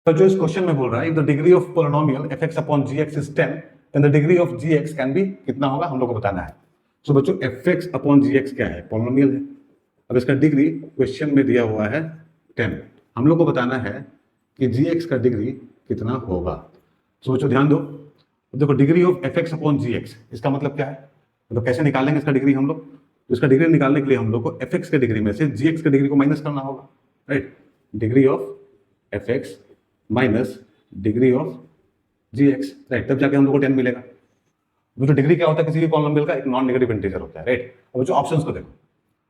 तो जो इस क्वेश्चन में बोल रहा है, if the degree of polynomial F X upon G X is 10 then the degree of G X can be कितना होगा, हम लोग को बताना है। सो बच्चों F X upon G X क्या है, पोलिनोमियल है। अब इसका डिग्री क्वेश्चन में दिया हुआ है 10, हम लोग को बताना है कि जी एक्स का डिग्री कितना होगा। तो बच्चों ध्यान दो, देखो degree of F X upon G X, इसका मतलब क्या है, मतलब कैसे निकालेंगे इसका डिग्री हम लोग। तो इसका डिग्री निकालने के लिए हम लोग को एफ एक्स के डिग्री में से जी एक्स के डिग्री को माइनस करना होगा, right. Degree of F X minus degree of G X, right, तब जाके हम लोग को 10 मिलेगा। जो डिग्री क्या होता है किसी भी पॉलिनोमियल का, एक नॉन नेगेटिव इंटीजर होता है, राइट। अब बच्चों ऑप्शंस को देखो,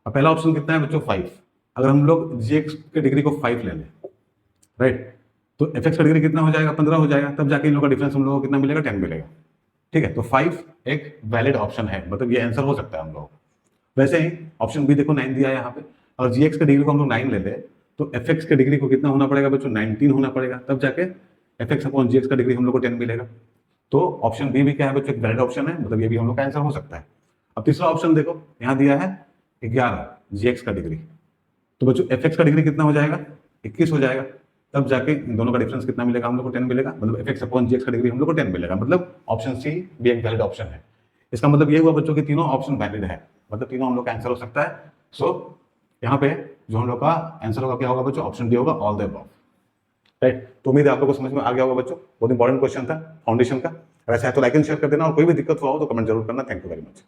अब पहला ऑप्शन कितना है बच्चों 5। अगर हम लोग जी एक्स के डिग्री को 5 ले लें, राइट, तो एफ एक्स का डिग्री कितना हो जाएगा, 15 हो जाएगा, तब जाके इन लोगों का डिफरेंस हम लोग को कितना मिलेगा, 10 मिलेगा, ठीक है। तो 5 एक वैलिड ऑप्शन है, मतलब ये आंसर हो सकता है हम लोग। वैसे ही ऑप्शन बी देखो 9 दिया है यहाँ पे, और जी एक्स के डिग्री को हम लोग 9 ले लें तो एफ एक्स के डिग्री को कितना होना पड़ेगा बच्चों, 19 होना पड़ेगा, तब जाके F X upon G x का डिग्री हम लोग को 10 मिलेगा। तो ऑप्शन बी भी क्या है बच्चों, एक वैलिड ऑप्शन है, मतलब ये भी हम लोग का आंसर हो सकता है। अब तीसरा ऑप्शन देखो, यहाँ दिया है 11 जी एक्स का डिग्री, तो बच्चों एफ एक्स का डिग्री कितना हो जाएगा, 21 हो जाएगा, तब जाके इन दोनों का डिफरेंस कितना मिलेगा, हम लोग को 10 मिलेगा, मतलब F X upon G x का डिग्री हम लोग को 10 मिलेगा, मतलब ऑप्शन सी भी एक वैलिड ऑप्शन है। इसका मतलब ये हुआ बच्चों कि तीनों ऑप्शन वैलिड है, मतलब तीनों हम लोग का आंसर हो सकता है। सो यहाँ पे जो हम लोग का आंसर होगा क्या होगा बच्चों, ऑप्शन डी होगा, ऑल द अबव, राइट। तो उम्मीद है आप लोगों को समझ में आ गया होगा बच्चों, बहुत इंपॉर्टेंट क्वेश्चन था फाउंडेशन का। अगर ऐसा है तो लाइक एंड शेयर कर देना, और कोई भी दिक्कत हुआ हो तो कमेंट जरूर करना। Thank you very much.